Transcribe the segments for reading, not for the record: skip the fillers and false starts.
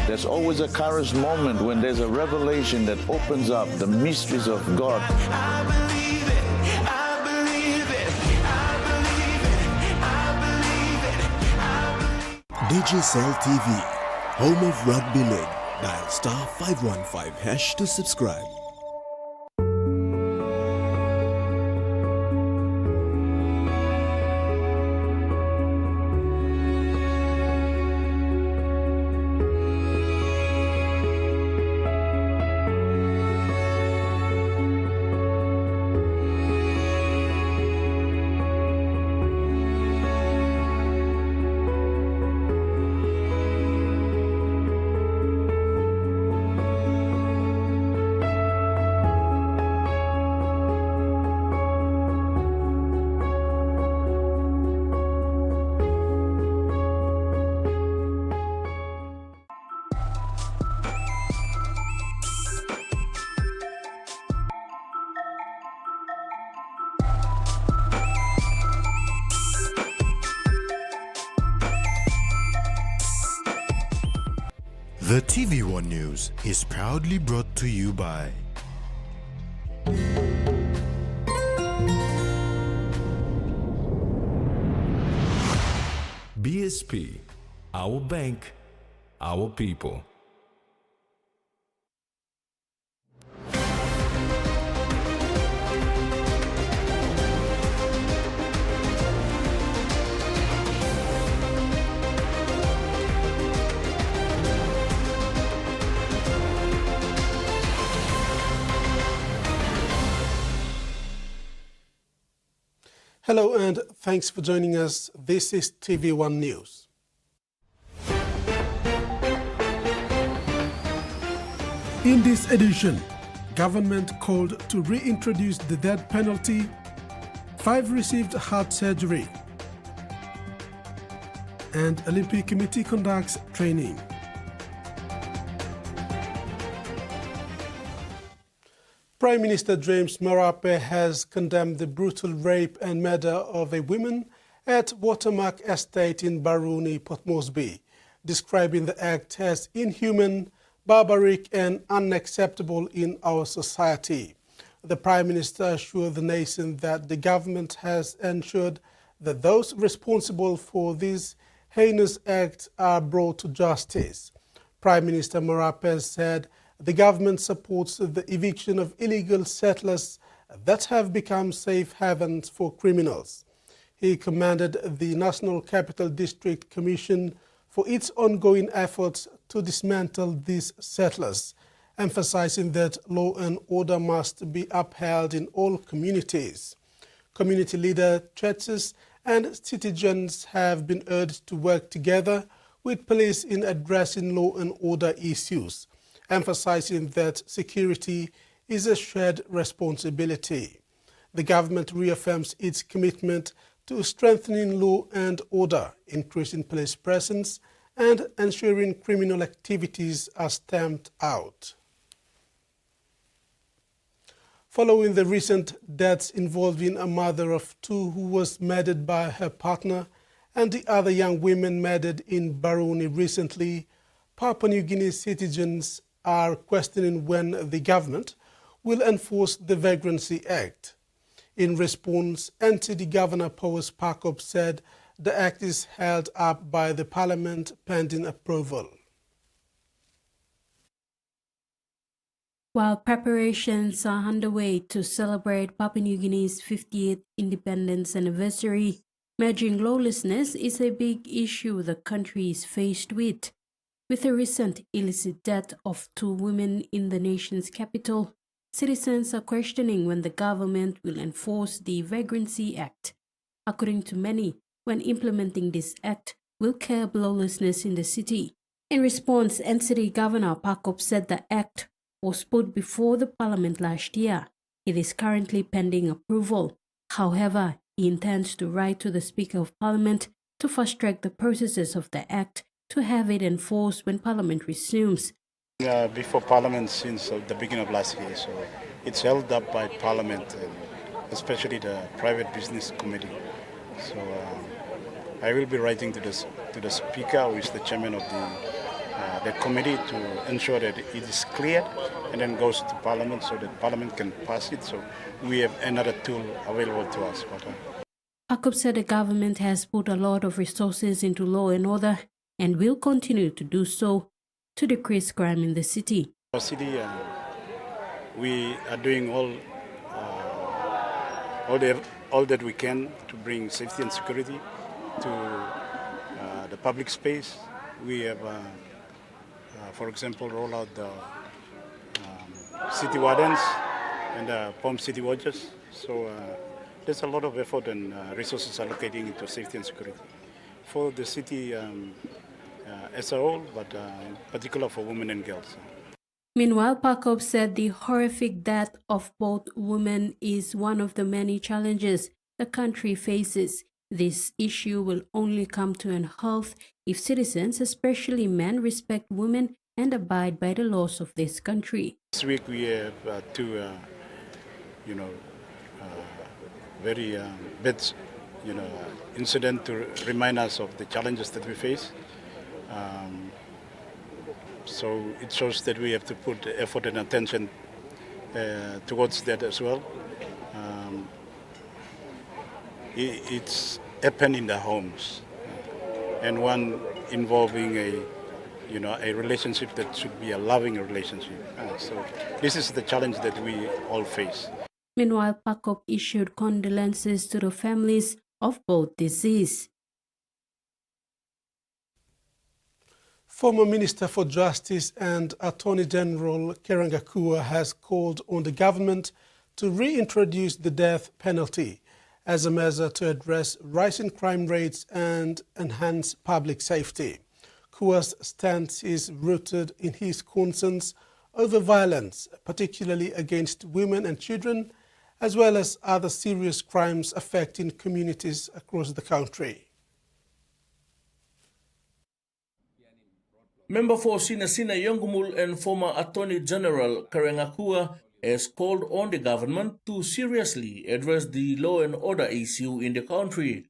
There's always a Kairos moment when there's a revelation that opens up the mysteries of God. I believe it. I believe it. I believe it. I believe it. I believe it. Digicel TV, home of rugby league. Dial star 515 hash to subscribe. The Tvwan News is proudly brought to you by BSP, our bank, our people. Hello and thanks for joining us. This is TV1 News. In this edition, government called to reintroduce the death penalty, 5 received heart surgery, and Olympic Committee conducts training. Prime Minister James Marape has condemned the brutal rape and murder of a woman at Watermark Estate in Baruni, Port Moresby, describing the act as inhuman, barbaric and unacceptable in our society. The Prime Minister assured the nation that the government has ensured that those responsible for this heinous act are brought to justice. Prime Minister Marape said the government supports the eviction of illegal settlers that have become safe havens for criminals. He commended the National Capital District Commission for its ongoing efforts to dismantle these settlers, emphasizing that law and order must be upheld in all communities. Community leaders, churches and citizens have been urged to work together with police in addressing law and order issues, emphasizing that security is a shared responsibility. The government reaffirms its commitment to strengthening law and order, increasing police presence, and ensuring criminal activities are stamped out. Following the recent deaths involving a mother of 2 who was murdered by her partner and the other young women murdered in Baruni recently, Papua New Guinea citizens are questioning when the government will enforce the Vagrancy Act. In response, NTD Governor Powers Pakop said the act is held up by the Parliament pending approval. While preparations are underway to celebrate Papua New Guinea's 50th independence anniversary, managing lawlessness is a big issue the country is faced with. With the recent illicit death of 2 women in the nation's capital, citizens are questioning when the government will enforce the Vagrancy Act. According to many, when implementing this act will curb lawlessness in the city. In response, NCD Governor Pakop said the act was put before the Parliament last year. It is currently pending approval. However, he intends to write to the Speaker of Parliament to fast-track the processes of the act to have it enforced when Parliament resumes. Before Parliament since the beginning of last year, so it's held up by Parliament, and especially the Private Business Committee. So I will be writing to the Speaker, who is the chairman of the the committee to ensure that it is cleared and then goes to Parliament so that Parliament can pass it. So we have another tool available to us. Jacob said the government has put a lot of resources into law and order and will continue to do so to decrease crime in the city. Our city, we are doing all that we can to bring safety and security to the public space. We have, for example, roll out the city wardens and POM city watchers. So there's a lot of effort and resources allocating into safety and security for the city as a whole, but in particular for women and girls. Meanwhile, Jacob said the horrific death of both women is one of the many challenges the country faces. This issue will only come to an halt if citizens, especially men, respect women and abide by the laws of this country. This week we have two, very bad, incident to remind us of the challenges that we face. So it shows that we have to put effort and attention towards that as well. It's happened in the homes, and one involving a relationship that should be a loving relationship. So this is the challenge that we all face. Meanwhile, Jacob issued condolences to the families of both deceased. Former Minister for Justice and Attorney General Kerengakua has called on the government to reintroduce the death penalty as a measure to address rising crime rates and enhance public safety. Kua's stance is rooted in his concerns over violence, particularly against women and children, as well as other serious crimes affecting communities across the country. Member for Sinasina Yangumul and former Attorney General Kerengakua has called on the government to seriously address the law and order issue in the country.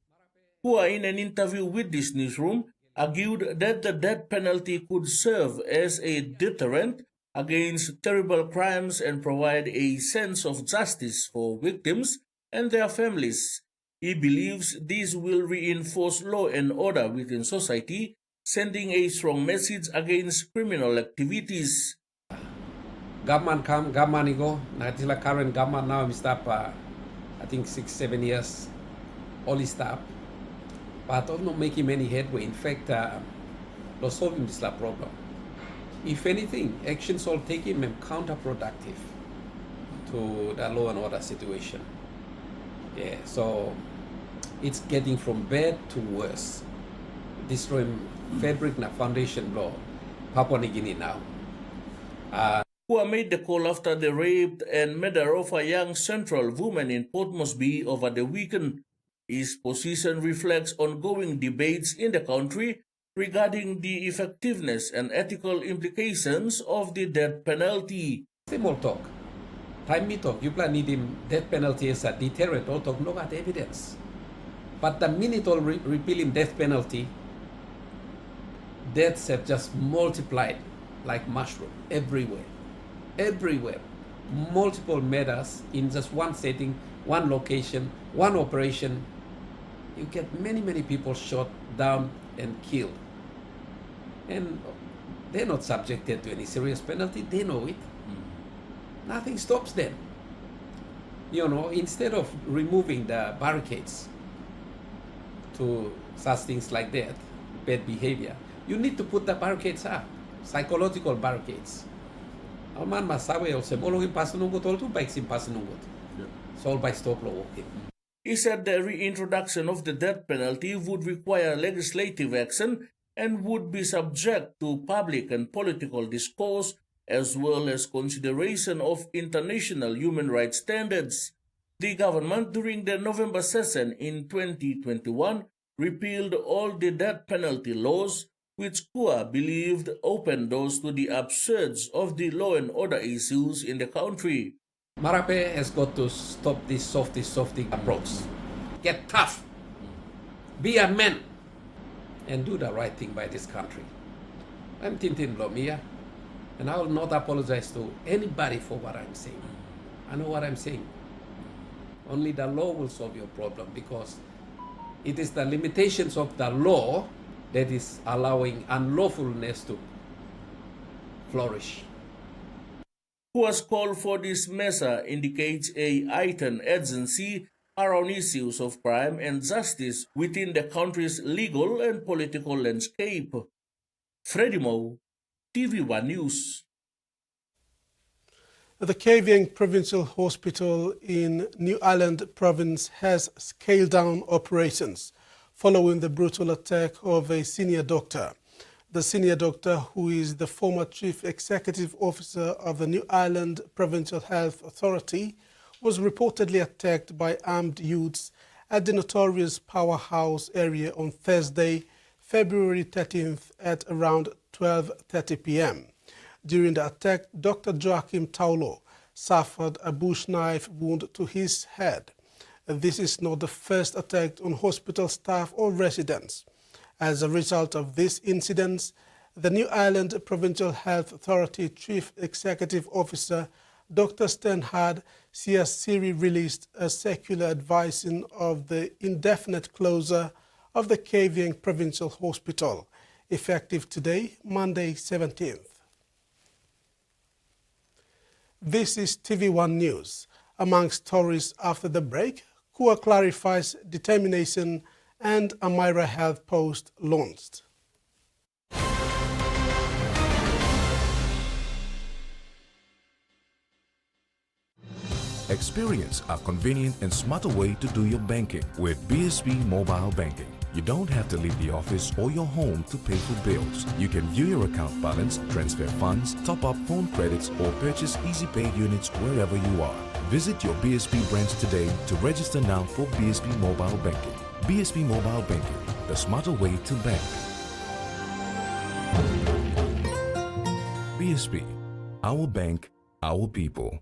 Kua, in an interview with this newsroom, argued that the death penalty could serve as a deterrent against terrible crimes and provide a sense of justice for victims and their families. He believes this will reinforce law and order within society, sending a strong message against criminal activities. Government go. Natila current government now stop. I think 6-7 years. Only stop, but not making any headway. In fact, not solving this problem. If anything, actions all taken are counterproductive to the law and order situation. Yeah, so it's getting from bad to worse, destroying fabric na foundation law, Papua New Guinea now. Kua made the call after the rape and murder of a young central woman in Port Moresby over the weekend. His position reflects ongoing debates in the country regarding the effectiveness and ethical implications of the death penalty. Same old talk. Time me talk. You plan need him death penalty as a deterrent. All talk no about evidence. But the minute all repeal him death penalty, deaths have just multiplied like mushroom everywhere. Everywhere. Multiple murders in just one setting, one location, one operation. You get many people shot down and killed. And they're not subjected to any serious penalty. They know it. Nothing stops them. Instead of removing the barricades to such things like that, bad behavior, you need to put the barricades up, psychological barricades. Alman masawe also mologin pasunungot all two bikes in pasunungot. Solved by stop law walking. He said the reintroduction of the death penalty would require legislative action and would be subject to public and political discourse as well as consideration of international human rights standards. The government during the November session in 2021 repealed all the death penalty laws, which Kua believed opened doors to the upsurge of the law and order issues in the country. Marape has got to stop this softy approach. Get tough. Be a man. And do the right thing by this country. I'm Tintin Blomia, and I will not apologize to anybody for what I'm saying. I know what I'm saying. Only the law will solve your problem, because it is the limitations of the law that is allowing unlawfulness to flourish. Who has called for this measure indicates a heightened urgency around issues of crime and justice within the country's legal and political landscape. Freddie Moe, TV1 News. The Kavieng Provincial Hospital in New Ireland Province has scaled down operations following the brutal attack of a senior doctor. The senior doctor, who is the former Chief Executive Officer of the New Ireland Provincial Health Authority, was reportedly attacked by armed youths at the notorious Powerhouse area on Thursday, February 13th at around 12:30 p.m. During the attack, Dr. Joachim Taulo suffered a bush knife wound to his head. This is not the first attack on hospital staff or residents. As a result of this incident, the New Ireland Provincial Health Authority Chief Executive Officer Dr. Stenhard Siasiri released a circular advising of the indefinite closure of the Kavieng Provincial Hospital, effective today, Monday 17th. This is TV1 News. Among stories after the break, KUA clarifies determination and Amira Health Post launched. Experience a convenient and smarter way to do your banking with BSB Mobile Banking. You don't have to leave the office or your home to pay for bills. You can view your account balance, transfer funds, top up phone credits, or purchase Easy Pay units wherever you are. Visit your BSB branch today to register now for BSB Mobile Banking. BSB Mobile Banking, the smarter way to bank. BSB, our bank, our people.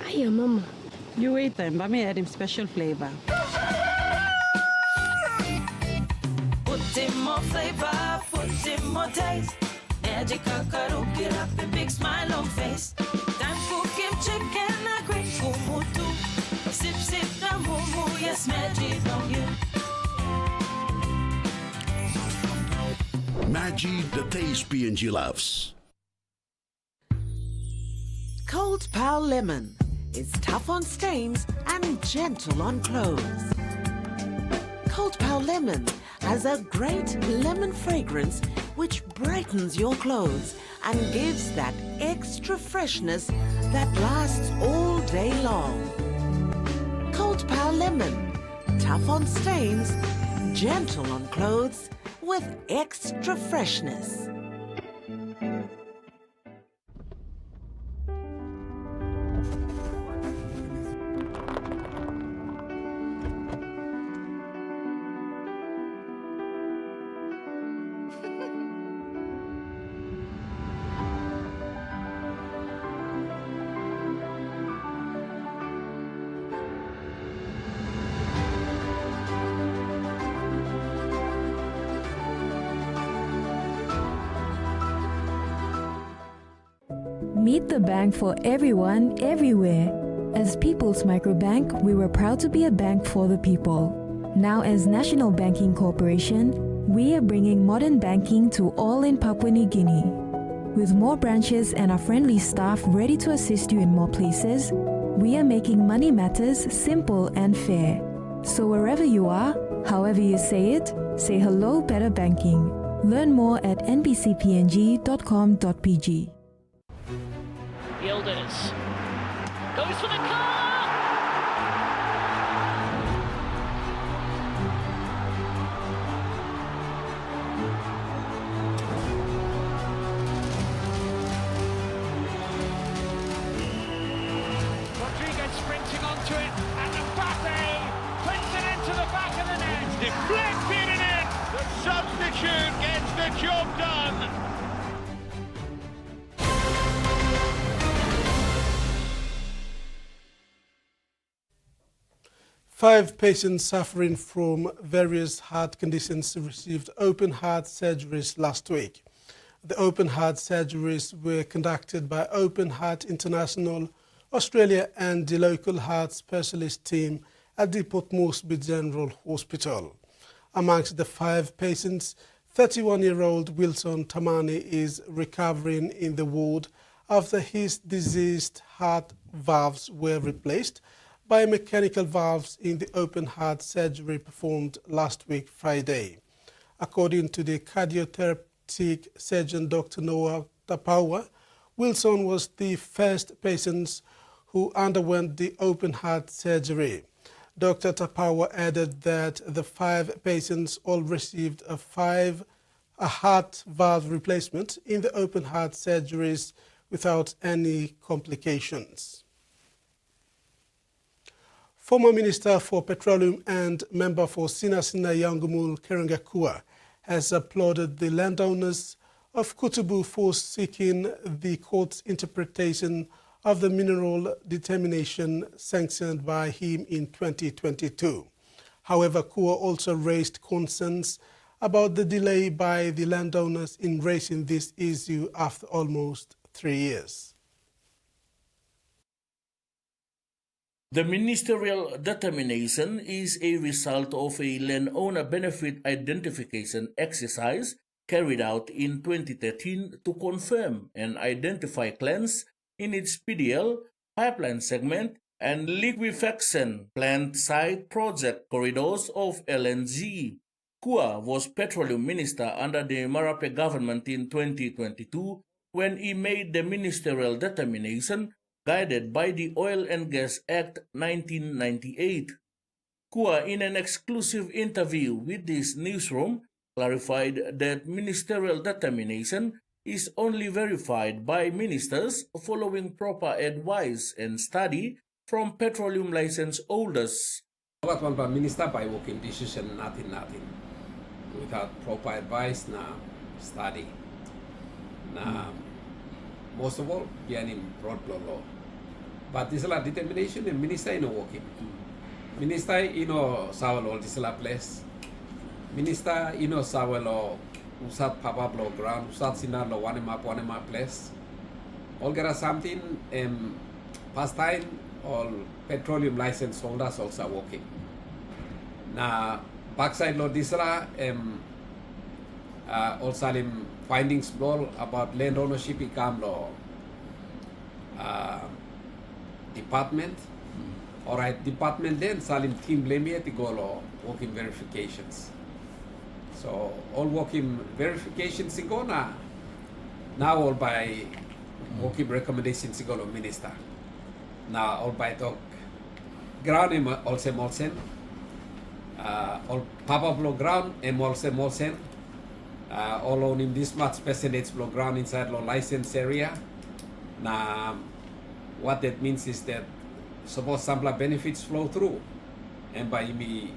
Hiya, Mama. You wait then, but me add him special flavor. Put in more flavor, put in more taste. Magic kakaruki up a big smile on face. Time for Kim chicken, a great kumutu. Sip, sip, the mumu, yes, magic on you. Maggi, the taste P&G loves. Cold Pal Lemon is tough on stains and gentle on clothes. Cold Pal Lemon has a great lemon fragrance which brightens your clothes and gives that extra freshness that lasts all day long. Cold Pal Lemon, tough on stains, gentle on clothes with extra freshness. Meet the bank for everyone, everywhere. As People's Microbank, we were proud to be a bank for the people. Now as National Banking Corporation, we are bringing modern banking to all in Papua New Guinea. With more branches and our friendly staff ready to assist you in more places, we are making money matters simple and fair. So wherever you are, however you say it, say hello better banking. Learn more at nbcpng.com.pg. Yildiz goes for the car! Rodriguez sprinting onto it, and Mbappe puts it into the back of the net. Deflected it in! The substitute gets the job done! 5 patients suffering from various heart conditions received open heart surgeries last week. The open heart surgeries were conducted by Open Heart International Australia and the local heart specialist team at the Port Moresby General Hospital. Amongst the 5 patients, 31-year-old Wilson Tamani is recovering in the ward after his diseased heart valves were replaced by mechanical valves in the open heart surgery performed last week Friday. According to the cardiothoracic surgeon Dr. Noah Tapawa, Wilson was the first patient who underwent the open heart surgery. Dr. Tapawa added that the 5 patients all received a heart valve replacement in the open heart surgeries without any complications. Former Minister for Petroleum and member for Sinasina Yangumul Kerengakua has applauded the landowners of Kutubu for seeking the court's interpretation of the mineral determination sanctioned by him in 2022. However, Kua also raised concerns about the delay by the landowners in raising this issue after almost 3 years. The ministerial determination is a result of a landowner benefit identification exercise carried out in 2013 to confirm and identify claims in its PDL, pipeline segment, and liquefaction plant site project corridors of LNG. Kua was petroleum minister under the Marape government in 2022 when he made the ministerial determination guided by the Oil and Gas Act 1998. Kua, in an exclusive interview with this newsroom, clarified that ministerial determination is only verified by ministers following proper advice and study from petroleum license holders. Minister by working decision, nothing. Without proper advice, study. Most of all, in broad law. But this is a determination and minister in working. Minister sawalo this is a place. Minister sawalo usat papa blow ground, usat sinalo one map place. All get something past time all petroleum license holders also working. Na backside lo disra also findings blow about land ownership income law department. Alright, department then salim team blame to go law working verifications. So all working verifications go now all by working recommendations go to minister. Now all by talk ground also molsen all papa blow ground molsen all on in this much percentage blow ground inside law license area. Now what that means is that suppose some benefits flow through and by me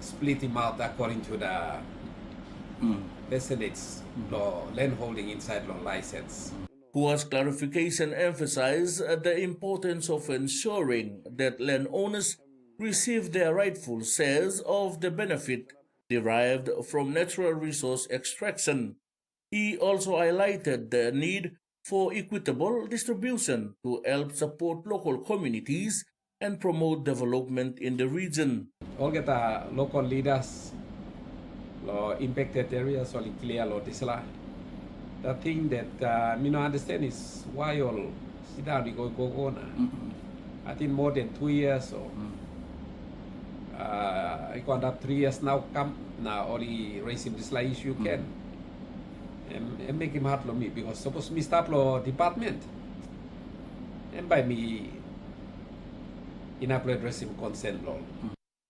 split him out according to the percentage law land holding inside law license. Kua's clarification emphasized the importance of ensuring that landowners receive their rightful shares of the benefit derived from natural resource extraction. He also highlighted the need for equitable distribution to help support local communities and promote development in the region. All get local leaders, impacted areas, all clear, disla. The thing that me not understand is why all sit down and go on. I think more than 2 years or I got up 3 years now come now only raising this issue can. And make him hard for me because suppose me stop law department and by me in addressing consent law.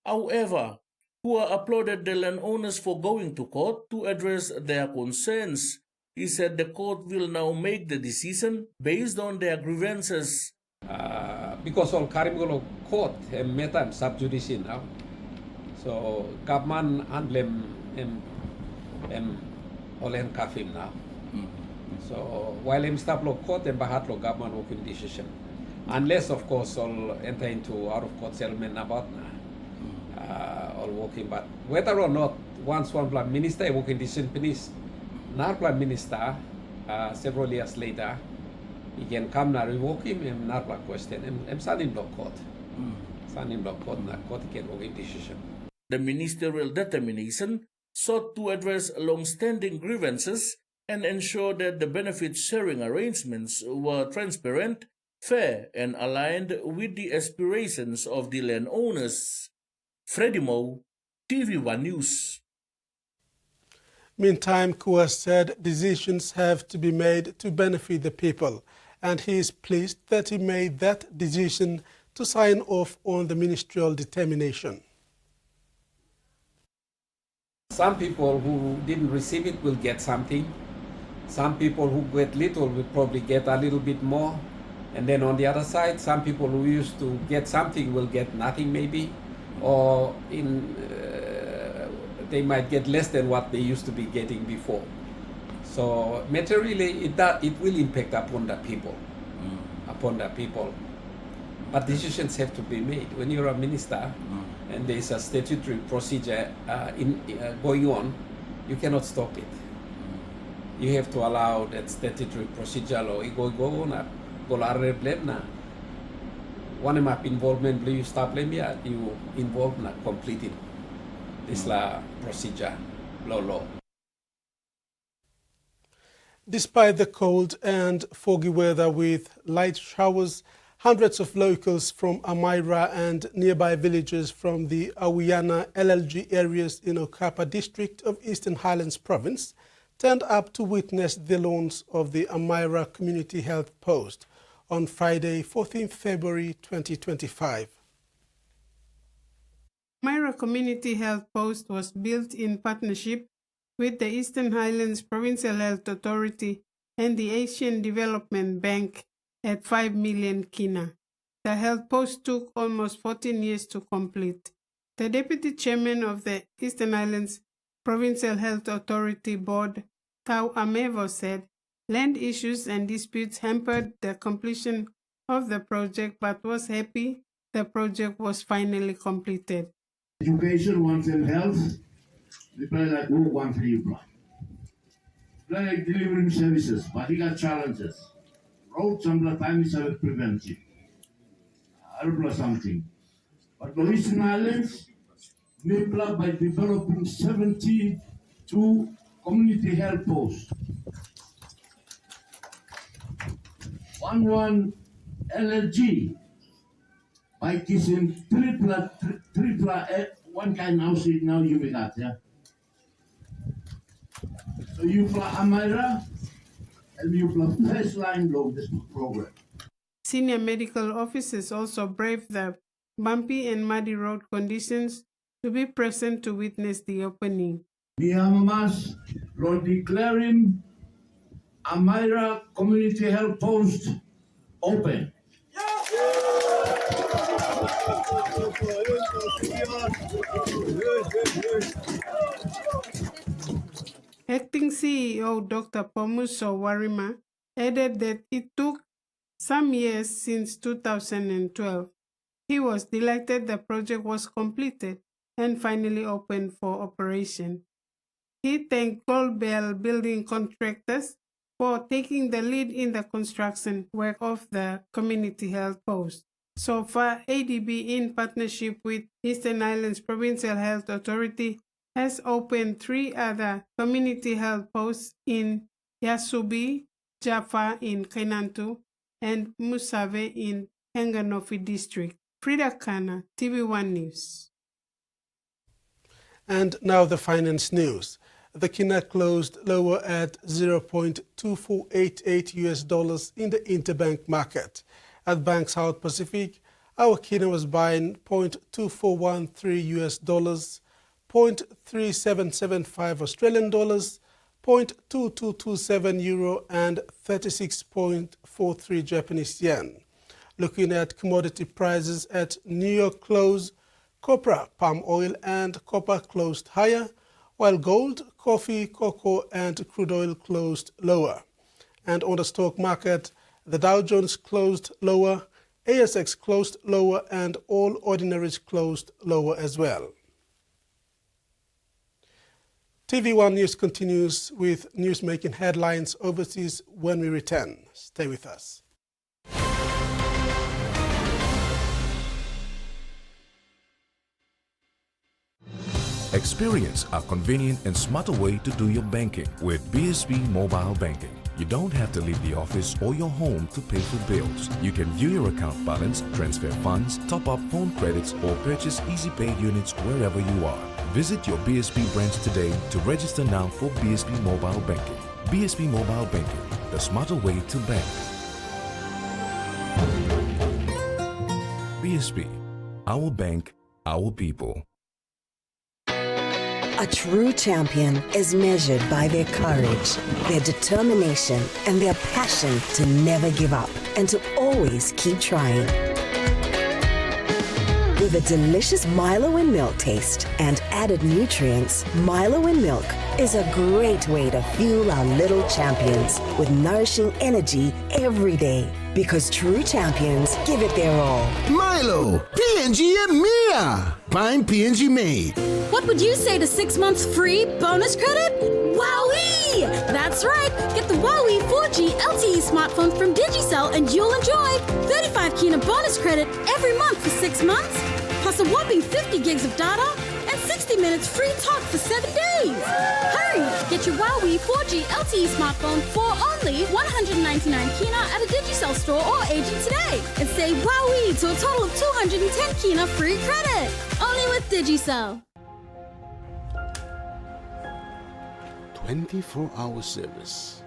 However, Kua applauded the landowners for going to court to address their concerns. He said the court will now make the decision based on their grievances. Because all Karimgolo court and meta sub judice now. So government handle Olen Kafim now. So while I'm stop law court and bahat law government working decision. Unless of course all enter into out of court settlement about now. all working. But whether or not once one Prime Minister working decision finish, now Prime Minister several years later, he can come now revoke him and not question him. I'm sending block court. Sending block court, not court can work decision. The ministerial determination sought to address long-standing grievances and ensure that the benefit sharing arrangements were transparent, fair, and aligned with the aspirations of the landowners. Freddie Moe, Tvwan News. Meantime, Kua said decisions have to be made to benefit the people, and he is pleased that he made that decision to sign off on the ministerial determination. Some people who didn't receive it will get something. Some people who get little will probably get a little bit more. And then on the other side, some people who used to get something will get nothing maybe, or they might get less than what they used to be getting before. So materially, it will impact upon the people, But decisions have to be made. When you're a minister and there's a statutory procedure going on, you cannot stop it. You have to allow that statutory procedure law. Go on. One of my involvement, you stop you involve na completing this procedure law. Despite the cold and foggy weather with light showers, hundreds of locals from Amaira and nearby villages from the Awiana LLG areas in Okapa district of Eastern Highlands province turned up to witness the launch of the Amaira Community Health Post on Friday, 14th February 2025. Amaira Community Health Post was built in partnership with the Eastern Highlands Provincial Health Authority and the Asian Development Bank at 5 million kina. The health post took almost 14 years to complete. The Deputy Chairman of the Eastern Highlands Provincial Health Authority Board, Tau Amevo, said land issues and disputes hampered the completion of the project, but was happy the project was finally completed. Education, one's in health, they play like who one for you, bro. Play like delivering services, but he got challenges. Roads sometimes are preventive. Or something. But the Eastern Highlands may plug by developing 72 community health posts. One LLG by kissing triple one kind now see now you may got, yeah. So you play Amaira and you play first line of this program. Senior medical officers also braved the bumpy and muddy road conditions to be present to witness the opening. The Amamas are declaring Amaira Community Health Post open. Acting CEO Dr. Pomuso Warima added that it took some years since 2012. He was delighted the project was completed and finally opened for operation. He thanked Gold Bell building contractors for taking the lead in the construction work of the community health post. So far, ADB, in partnership with Eastern Highlands Provincial Health Authority, has opened 3 other community health posts in Yasubi, Jaffa in Kainantu, and Musave in Henganofi district. Frida Kana, TV1 News. And now the finance news. The kina closed lower at $0.2488 in the interbank market. At Bank South Pacific, our kina was buying $0.2413, $0.3775 Australian dollars, €0.2227 and 36.43 Japanese yen. Looking at commodity prices at New York close, copra, palm oil and copper closed higher, while gold, coffee, cocoa and crude oil closed lower. And on the stock market, the Dow Jones closed lower, ASX closed lower and all ordinaries closed lower as well. TV1 News continues with news-making headlines overseas when we return. Stay with us. Experience a convenient and smarter way to do your banking with BSB Mobile Banking. You don't have to leave the office or your home to pay for bills. You can view your account balance, transfer funds, top up phone credits, or purchase Easy Pay units wherever you are. Visit your BSB branch today to register now for BSB Mobile Banking. BSB Mobile Banking, the smarter way to bank. BSB, our bank, our people. A true champion is measured by their courage, their determination, and their passion to never give up and to always keep trying. With a delicious Milo in milk taste and added nutrients, Milo in milk is a great way to fuel our little champions with nourishing energy every day. Because true champions give it their all. Milo, PNG and Mia. Prime PNG made. What would you say to 6 months free bonus credit? Wowee! That's right. Get the Wowee 4G LTE smartphone from Digicel and you'll enjoy 35 Kina bonus credit every month for 6 months, plus a whopping 50 gigs of data and 60 minutes free talk for 7 days. Hurry! Get your Wowee 4G LTE smartphone for only 199 Kina at a Digicel store or agent today and say Wowee to a total of 210 Kina free credit. Only with Digicel. 24-hour service.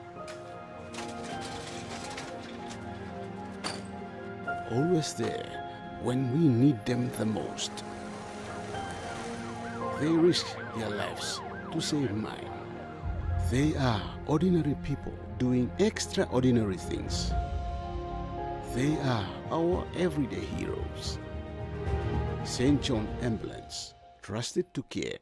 Always there when we need them the most. They risk their lives to save mine. They are ordinary people doing extraordinary things. They are our everyday heroes. St. John Ambulance, trusted to care.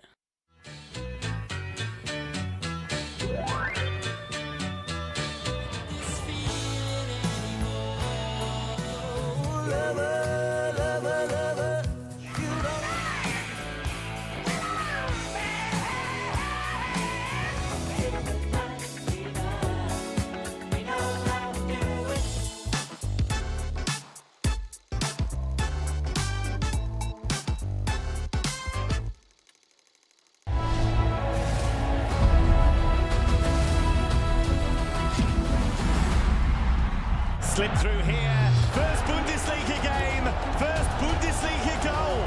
Slip through here. First Bundesliga game. First Bundesliga goal.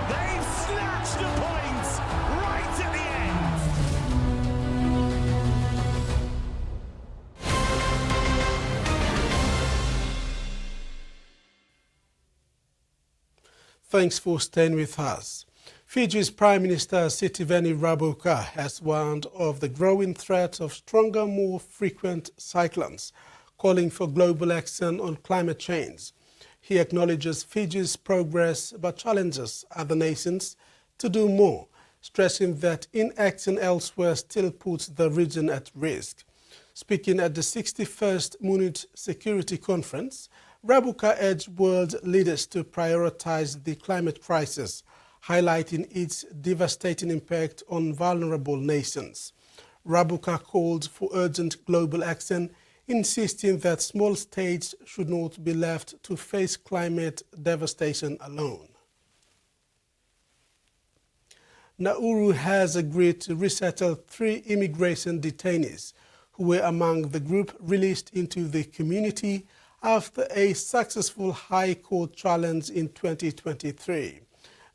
They've snatched a point right at the end. Thanks for staying with us. Fiji's Prime Minister Sitiveni Rabuka has warned of the growing threat of stronger, more frequent cyclones, calling for global action on climate change. He acknowledges Fiji's progress but challenges other nations to do more, stressing that inaction elsewhere still puts the region at risk. Speaking at the 61st Munich Security Conference, Rabuka urged world leaders to prioritize the climate crisis, highlighting its devastating impact on vulnerable nations. Rabuka called for urgent global action, insisting that small states should not be left to face climate devastation alone. Nauru has agreed to resettle 3 immigration detainees who were among the group released into the community after a successful High Court challenge in 2023.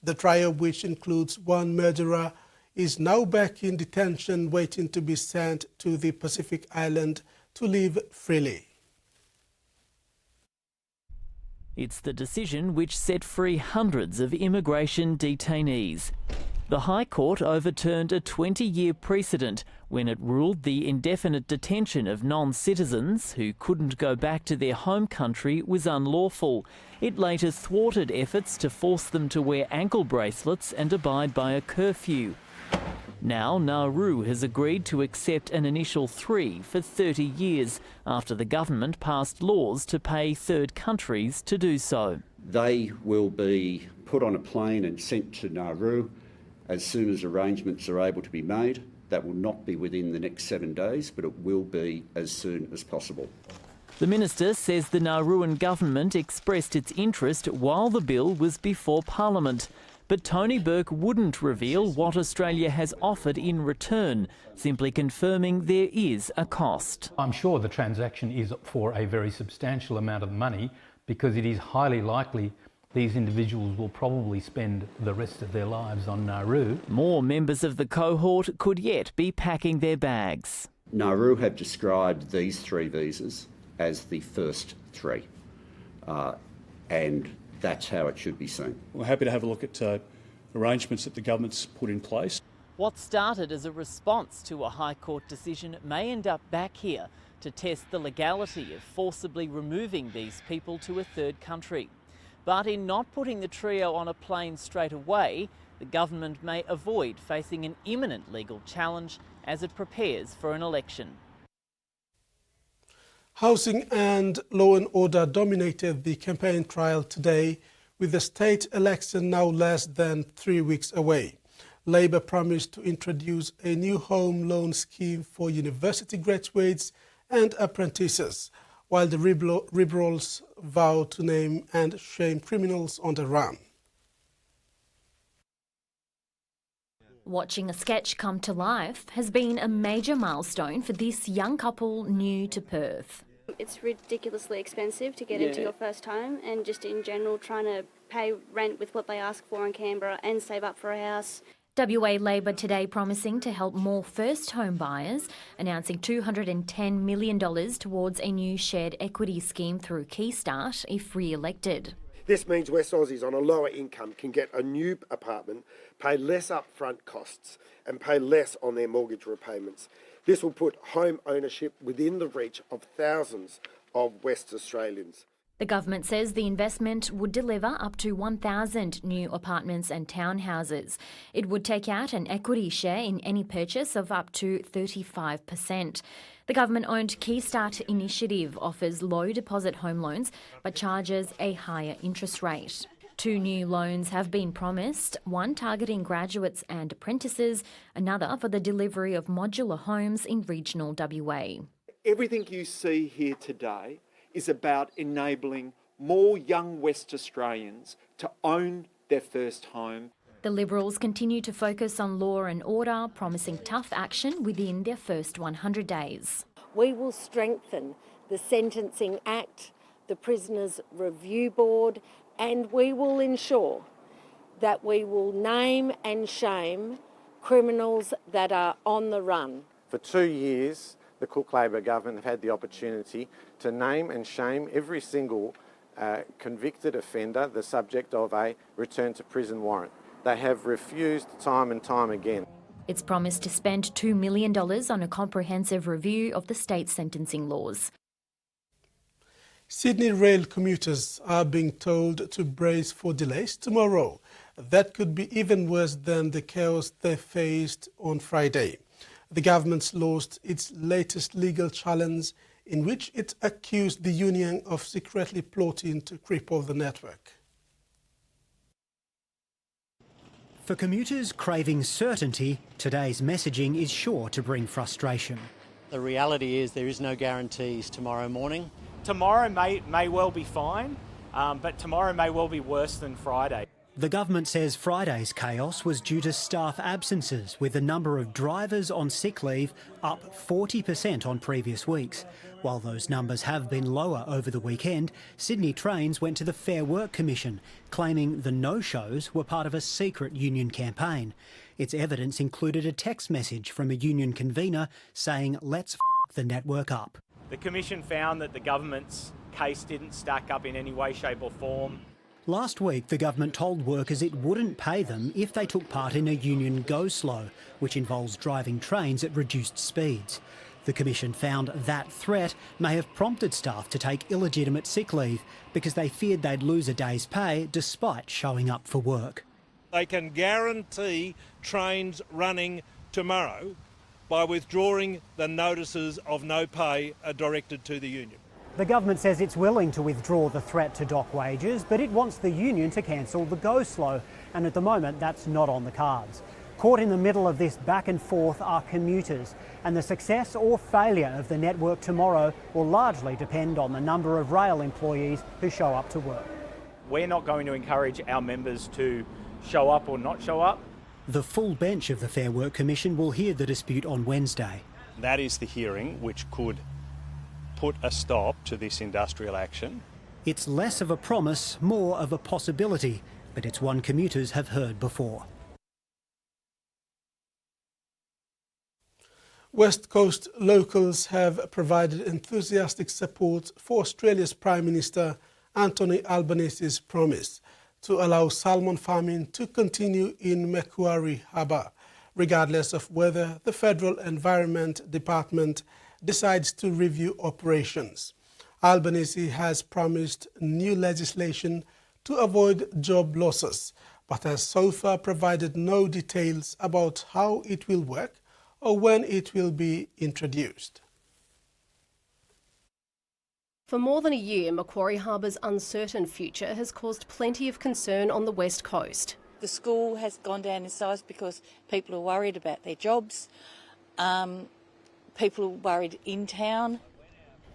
The trio, which includes one murderer, is now back in detention waiting to be sent to the Pacific island to live freely. It's the decision which set free hundreds of immigration detainees. The High Court overturned a 20-year precedent when it ruled the indefinite detention of non-citizens who couldn't go back to their home country was unlawful. It later thwarted efforts to force them to wear ankle bracelets and abide by a curfew. Now Nauru has agreed to accept an initial 3 for 30 years after the government passed laws to pay third countries to do so. They will be put on a plane and sent to Nauru as soon as arrangements are able to be made. That will not be within the next 7 days, but it will be as soon as possible. The minister says the Nauruan government expressed its interest while the bill was before Parliament. But Tony Burke wouldn't reveal what Australia has offered in return, simply confirming there is a cost. I'm sure the transaction is for a very substantial amount of money because it is highly likely these individuals will probably spend the rest of their lives on Nauru. More members of the cohort could yet be packing their bags. Nauru have described these 3 visas as the first 3, and that's how it should be seen. We're happy to have a look at arrangements that the government's put in place. What started as a response to a High Court decision may end up back here to test the legality of forcibly removing these people to a third country. But in not putting the trio on a plane straight away, the government may avoid facing an imminent legal challenge as it prepares for an election. Housing and law and order dominated the campaign trial today, with the state election now less than 3 weeks away. Labour promised to introduce a new home loan scheme for university graduates and apprentices, while the Liberals vow to name and shame criminals on the run. Watching a sketch come to life has been a major milestone for this young couple new to Perth. It's ridiculously expensive to get into your first home, and just in general trying to pay rent with what they ask for in Canberra and save up for a house. WA Labor today promising to help more first home buyers, announcing $210 million towards a new shared equity scheme through Keystart if re-elected. This means West Aussies on a lower income can get a new apartment, pay less upfront costs and pay less on their mortgage repayments. This will put home ownership within the reach of thousands of West Australians. The government says the investment would deliver up to 1,000 new apartments and townhouses. It would take out an equity share in any purchase of up to 35%. The government-owned Keystart initiative offers low deposit home loans but charges a higher interest rate. 2 new loans have been promised, one targeting graduates and apprentices, another for the delivery of modular homes in regional WA. Everything you see here today is about enabling more young West Australians to own their first home. The Liberals continue to focus on law and order, promising tough action within their first 100 days. We will strengthen the Sentencing Act, the Prisoners Review Board, and we will ensure that we will name and shame criminals that are on the run. For 2 years, the Cook Labor government have had the opportunity to name and shame every single convicted offender the subject of a return to prison warrant. They have refused time and time again. It's promised to spend $2 million on a comprehensive review of the state sentencing laws. Sydney rail commuters are being told to brace for delays tomorrow. That could be even worse than the chaos they faced on Friday. The government's launched its latest legal challenge, in which it accused the union of secretly plotting to cripple the network. For commuters craving certainty, today's messaging is sure to bring frustration. The reality is there is no guarantees tomorrow morning. Tomorrow may well be fine, but tomorrow may well be worse than Friday. The government says Friday's chaos was due to staff absences, with the number of drivers on sick leave up 40% on previous weeks. While those numbers have been lower over the weekend, Sydney Trains went to the Fair Work Commission, claiming the no-shows were part of a secret union campaign. Its evidence included a text message from a union convener saying, "Let's f*** the network up." The Commission found that the government's case didn't stack up in any way, shape or form. Last week, the government told workers it wouldn't pay them if they took part in a union go-slow, which involves driving trains at reduced speeds. The Commission found that threat may have prompted staff to take illegitimate sick leave because they feared they'd lose a day's pay despite showing up for work. They can guarantee trains running tomorrow by withdrawing the notices of no pay directed to the union. The government says it's willing to withdraw the threat to dock wages, but it wants the union to cancel the go slow, and at the moment that's not on the cards. Caught in the middle of this back and forth are commuters, and the success or failure of the network tomorrow will largely depend on the number of rail employees who show up to work. We're not going to encourage our members to show up or not show up. The full bench of the Fair Work Commission will hear the dispute on Wednesday. That is the hearing which could put a stop to this industrial action. It's less of a promise, more of a possibility, but it's one commuters have heard before. West Coast locals have provided enthusiastic support for Australia's Prime Minister Anthony Albanese's promise to allow salmon farming to continue in Macquarie Harbour, regardless of whether the Federal Environment Department decides to review operations. Albanese has promised new legislation to avoid job losses, but has so far provided no details about how it will work or when it will be introduced. For more than a year, Macquarie Harbour's uncertain future has caused plenty of concern on the West Coast. The school has gone down in size because people are worried about their jobs. People are worried in town.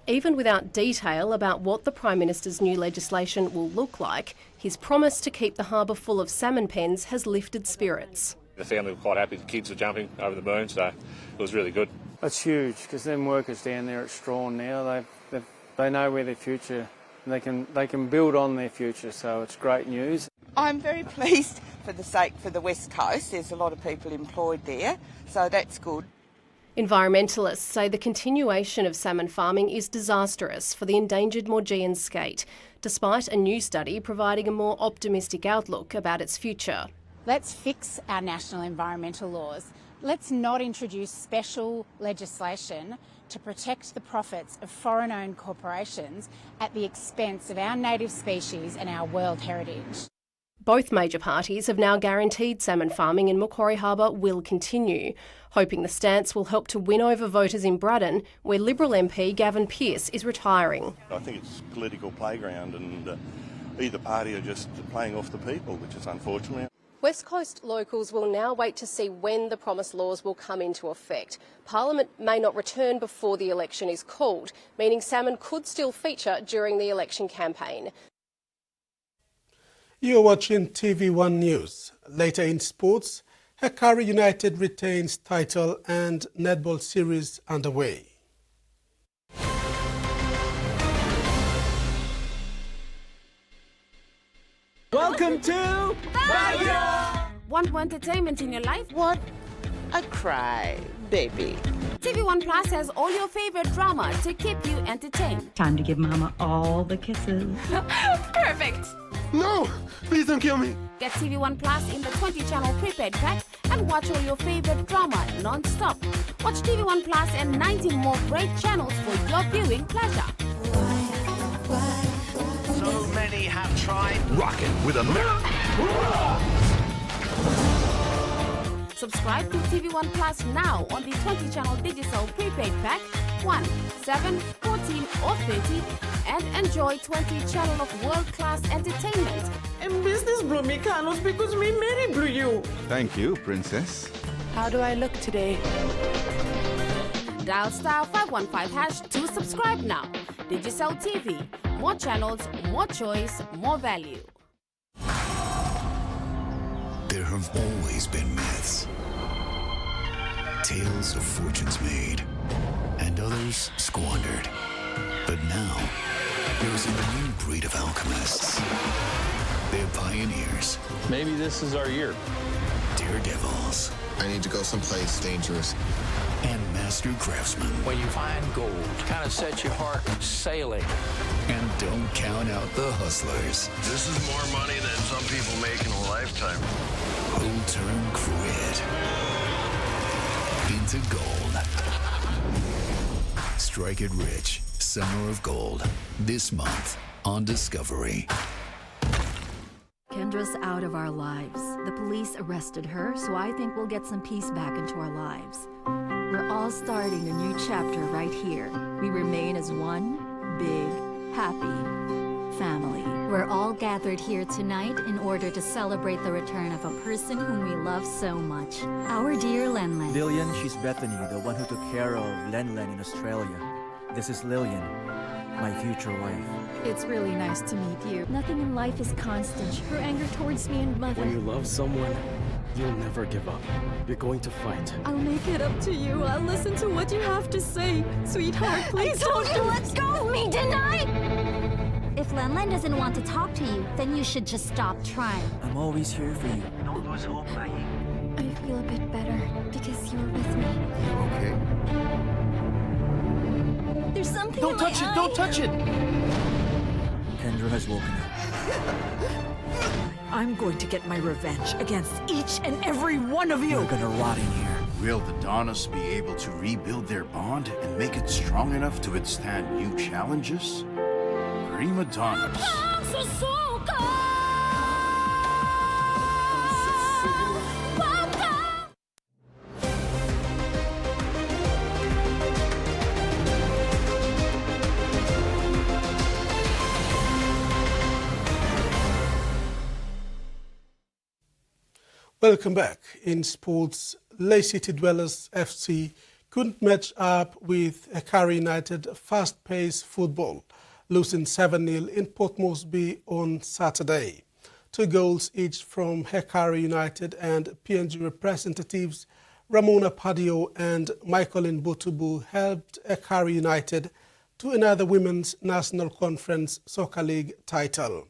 Even without detail about what the Prime Minister's new legislation will look like, his promise to keep the harbour full of salmon pens has lifted spirits. The family were quite happy. The kids were jumping over the moon, so it was really good. That's huge because them workers down there at Strawn now, they know where their future, they can build on their future, so it's great news. I'm very pleased for the West Coast. There's a lot of people employed there, so that's good. Environmentalists say the continuation of salmon farming is disastrous for the endangered Maugean skate, despite a new study providing a more optimistic outlook about its future. Let's fix our national environmental laws. Let's not introduce special legislation to protect the profits of foreign-owned corporations at the expense of our native species and our world heritage. Both major parties have now guaranteed salmon farming in Macquarie Harbour will continue, hoping the stance will help to win over voters in Braddon, where Liberal MP Gavin Pearce is retiring. I think it's a political playground and either party are just playing off the people, which is unfortunate. West Coast locals will now wait to see when the promised laws will come into effect. Parliament may not return before the election is called, meaning salmon could still feature during the election campaign. You're watching TV1 News. Later in sports, Hekari United retains title and netball series underway. Welcome to Fire! Want more entertainment in your life? What a cry, baby. TV1 Plus has all your favorite drama to keep you entertained. Time to give Mama all the kisses. Perfect! No! Please don't kill me! Get TV1 Plus in the 20-channel prepaid pack and watch all your favorite drama non-stop. Watch TV1 Plus and 19 more great channels for your viewing pleasure. So many have tried. Rockin' with America. Subscribe to TV1 Plus now on the 20-channel digital prepaid pack 1, 7, 14 or 30 and enjoy 20 channels of world-class entertainment. And business blew me, Carlos, because me Mary blew you. Thank you, princess. How do I look today? Dial star 515 hash to subscribe now. Digicel TV. More channels, more choice, more value. There have always been myths. Tales of fortunes made and others squandered. But now, there's a new breed of alchemists. They're pioneers. Maybe this is our year. Daredevils. I need to go someplace dangerous. And master craftsmen. When you find gold, kind of sets your heart sailing. And don't count out the hustlers. This is more money than some people make in a lifetime. Who'll turn grit into gold. Strike It Rich, Summer of Gold, this month on Discovery. Kendra's out of our lives. The police arrested her, so I think we'll get some peace back into our lives. We're all starting a new chapter right here. We remain as one big, happy family. We're all gathered here tonight in order to celebrate the return of a person whom we love so much. Our dear Lenlen. Lillian, she's Bethany, the one who took care of Lenlen in Australia. This is Lillian, my future wife. It's really nice to meet you. Nothing in life is constant. Her anger towards me and Mother. When you love someone, you'll never give up. You're going to fight. I'll make it up to you. I'll listen to what you have to say. Sweetheart, please don't let go of me, didn't I? If Lenlen doesn't want to talk to you, then you should just stop trying. I'm always here for you. Don't lose hope, Maggie. I feel a bit better because you're with me. You okay? There's something Don't in touch my it! eye. Don't touch it! Kendra has woken up. I'm going to get my revenge against each and every one of you. You're gonna rot in here. Will the Donnas be able to rebuild their bond and make it strong enough to withstand new challenges? Prima Donnas. Welcome back. In sports, Ley City Dwellers FC couldn't match up with Hekari United fast-paced football, losing 7-0 in Port Moresby on Saturday. 2 goals each from Hekari United and PNG representatives Ramona Padio and Michaelin Botubu helped Hekari United to another Women's National Conference Soccer League title.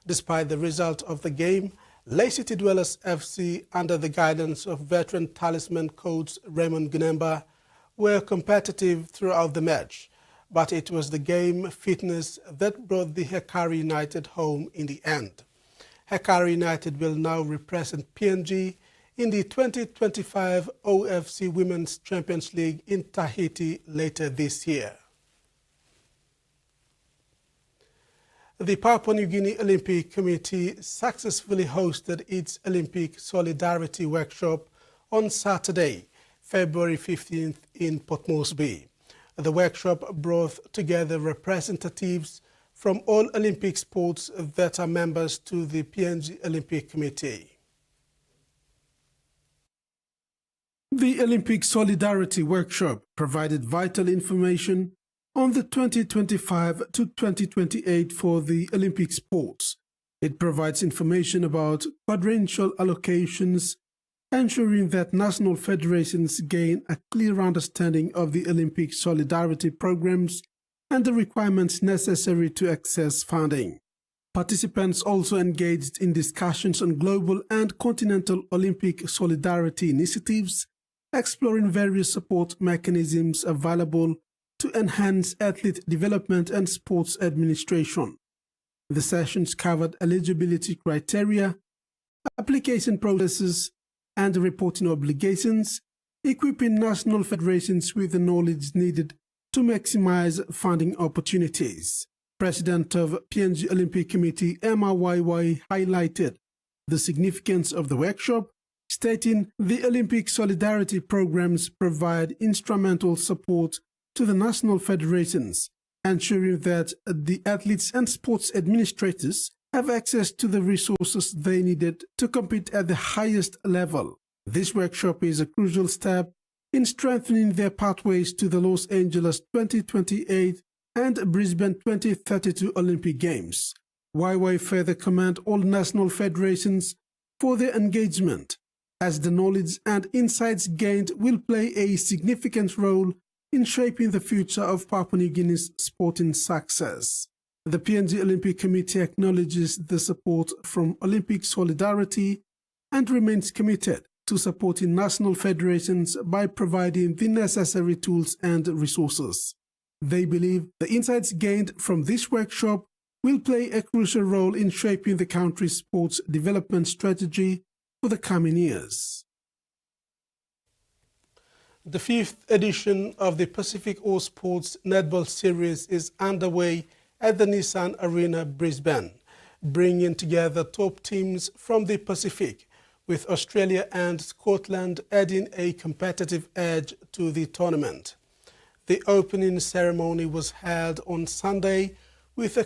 Despite the result of the game, Ley City Dwellers FC, under the guidance of veteran talisman coach Raymond Gnemba, were competitive throughout the match, but it was the game fitness that brought the Hekari United home in the end. Hekari United will now represent PNG in the 2025 OFC Women's Champions League in Tahiti later this year. The Papua New Guinea Olympic Committee successfully hosted its Olympic Solidarity Workshop on Saturday, February 15th in Port Moresby. The workshop brought together representatives from all Olympic sports that are members to the PNG Olympic Committee. The Olympic Solidarity Workshop provided vital information on the 2025 to 2028 for the Olympic sports. It provides information about quadrennial allocations, ensuring that national federations gain a clear understanding of the Olympic solidarity programs and the requirements necessary to access funding. Participants also engaged in discussions on global and continental Olympic solidarity initiatives, exploring various support mechanisms available to enhance athlete development and sports administration. The sessions covered eligibility criteria, application processes, and reporting obligations, equipping national federations with the knowledge needed to maximize funding opportunities. President of PNG Olympic Committee Emma YY highlighted the significance of the workshop, stating the Olympic solidarity programs provide instrumental support to the national federations, ensuring that the athletes and sports administrators have access to the resources they needed to compete at the highest level. This workshop is a crucial step in strengthening their pathways to the Los Angeles 2028 and Brisbane 2032 Olympic Games. YY further commend all national federations for their engagement, as the knowledge and insights gained will play a significant role in shaping the future of Papua New Guinea's sporting success. The PNG Olympic Committee acknowledges the support from Olympic Solidarity and remains committed to supporting national federations by providing the necessary tools and resources. They believe the insights gained from this workshop will play a crucial role in shaping the country's sports development strategy for the coming years. The 5th edition of the Pacific All Sports Netball Series is underway at the Nissan Arena, Brisbane. bringing together top teams from the Pacific, with Australia and Scotland adding a competitive edge to the tournament. The opening ceremony was held on Sunday with a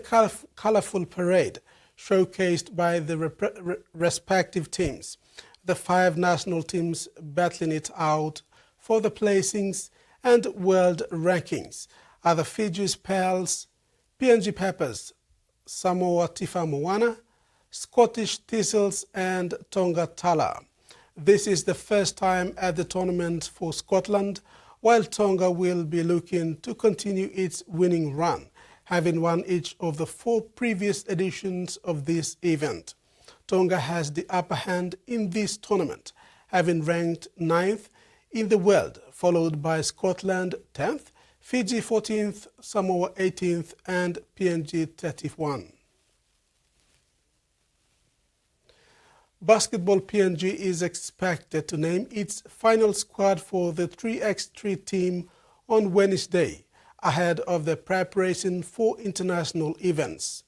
colourful parade showcased by the respective teams, the 5 national teams battling it out for the placings and world rankings are the Fiji's Pearls, PNG Peppers, Samoa Tifa Moana, Scottish Thistles and Tonga Tala. This is the first time at the tournament for Scotland, while Tonga will be looking to continue its winning run, having won each of the 4 previous editions of this event. Tonga has the upper hand in this tournament, having ranked 9th in the world, followed by Scotland 10th, Fiji 14th, Samoa 18th and PNG 31. Basketball PNG is expected to name its final squad for the 3x3 team on Wednesday, ahead of the preparation for international events.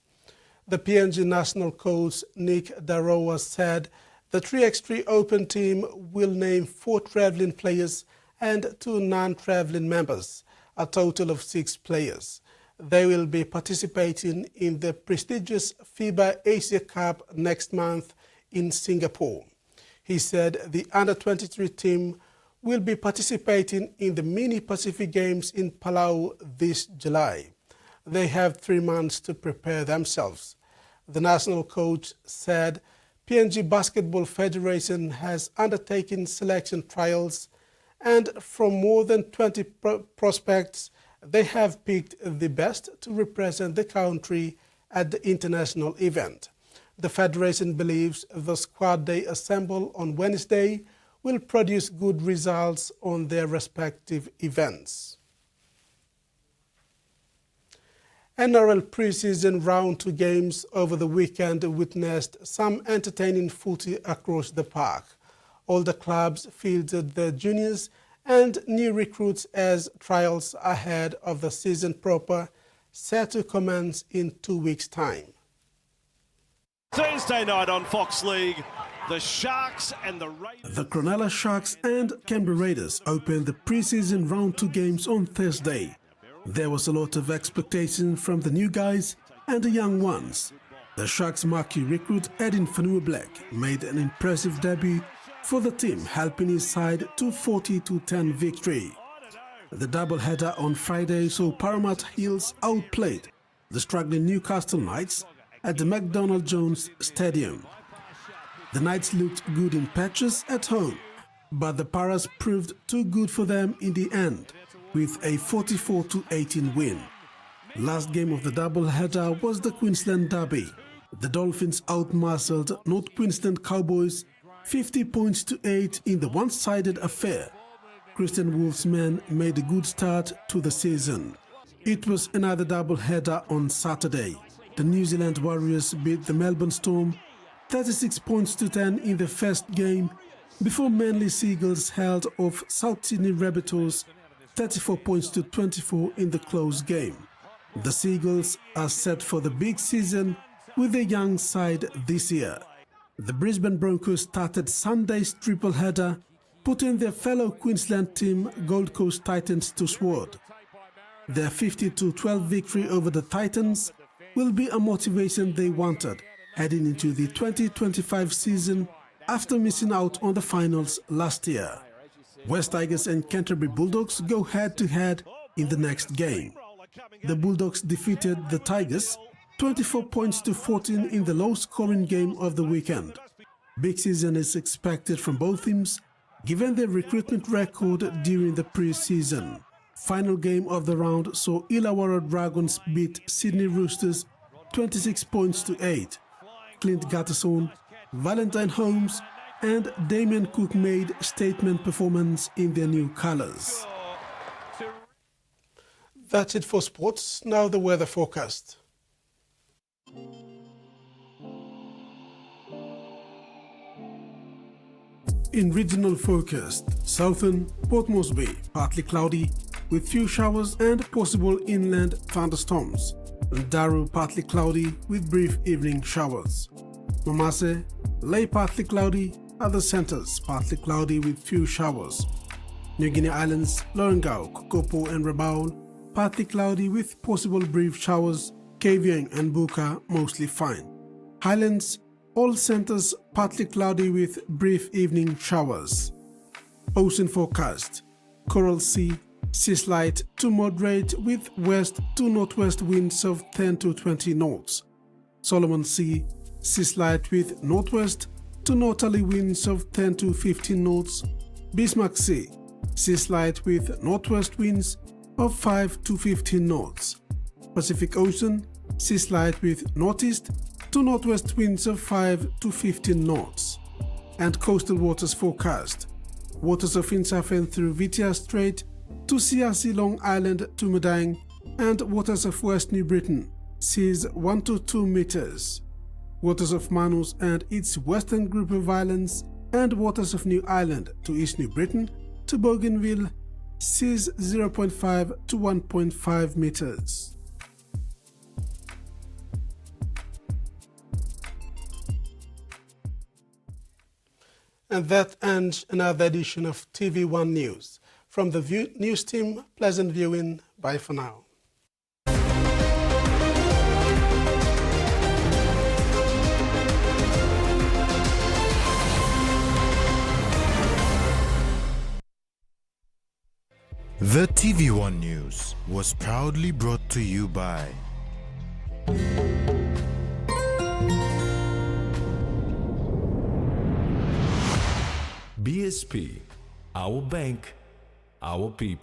The PNG national coach Nick Darowa said the 3x3 Open team will name 4 travelling players and 2 non-travelling members, a total of 6 players. They will be participating in the prestigious FIBA Asia Cup next month in Singapore. He said the under-23 team will be participating in the Mini Pacific Games in Palau this July. They have 3 months to prepare themselves. The national coach said PNG Basketball Federation has undertaken selection trials, and from more than 20 prospects, they have picked the best to represent the country at the international event. The Federation believes the squad they assemble on Wednesday will produce good results on their respective events. NRL preseason round 2 games over the weekend witnessed some entertaining footy across the park. All the clubs fielded their juniors and new recruits as trials ahead of the season proper, set to commence in 2 weeks' time. Thursday night on Fox League, the Sharks and the Raiders. The Cronulla Sharks and Canberra Raiders opened the preseason round 2 games on Thursday. There was a lot of expectation from the new guys and the young ones. The Sharks' marquee recruit Edin Fanua-Black made an impressive debut for the team, helping his side to 40-10 victory. The doubleheader on Friday saw Parramatta Hills outplayed the struggling Newcastle Knights at the McDonald Jones Stadium. The Knights looked good in patches at home, but the Paras proved too good for them in the end, with a 44-18 win. Last game of the doubleheader was the Queensland Derby. The Dolphins outmuscled North Queensland Cowboys 50-8 in the one-sided affair. Christian Wolf's men made a good start to the season. It was another doubleheader on Saturday. The New Zealand Warriors beat the Melbourne Storm 36-10 in the first game, before Manly Seagulls held off South Sydney Rabbitohs 34-24 in the close game. The Seagulls are set for the big season with a young side this year. The Brisbane Broncos started Sunday's triple header, putting their fellow Queensland team Gold Coast Titans to sword. Their 50-12 victory over the Titans will be a motivation they wanted heading into the 2025 season after missing out on the finals last year. West Tigers and Canterbury Bulldogs go head-to-head in the next game. The Bulldogs defeated the Tigers 24-14 in the low-scoring game of the weekend. Big season is expected from both teams, given their recruitment record during the pre-season. Final game of the round saw Illawarra Dragons beat Sydney Roosters 26-8. Clint Gutterson, Valentine Holmes and Damien Cook made statement performance in their new colours. That's it for sports. Now the weather forecast. In regional forecast, southern Port Moresby, partly cloudy with few showers and possible inland thunderstorms. Nauru partly cloudy with brief evening showers. Mamase, Ley partly cloudy, other centers partly cloudy with few showers. New Guinea Islands, Lorengau, Kokopo and Rabaul partly cloudy with possible brief showers. Kavieng and Buka mostly fine. Highlands, all centers partly cloudy with brief evening showers. Ocean forecast: Coral Sea, sea slight to moderate with west to northwest winds of 10 to 20 knots. Solomon Sea, sea slight with northwest to northerly winds of 10 to 15 knots. Bismarck Sea, sea slight with northwest winds of 5 to 15 knots. Pacific Ocean, sea slight with northeast to northwest winds of 5 to 15 knots. And coastal waters forecast: waters of Insafen through Vitia Strait to Siasi Long Island to Madang, and waters of West New Britain, seas 1 to 2 meters. Waters of Manus and its western group of islands, and waters of New Ireland to East New Britain to Bougainville, seas 0.5 to 1.5 meters. And that ends another edition of TV1 News. From the news team, pleasant viewing. Bye for now. The TV1 News was proudly brought to you by BSP, our bank, our people.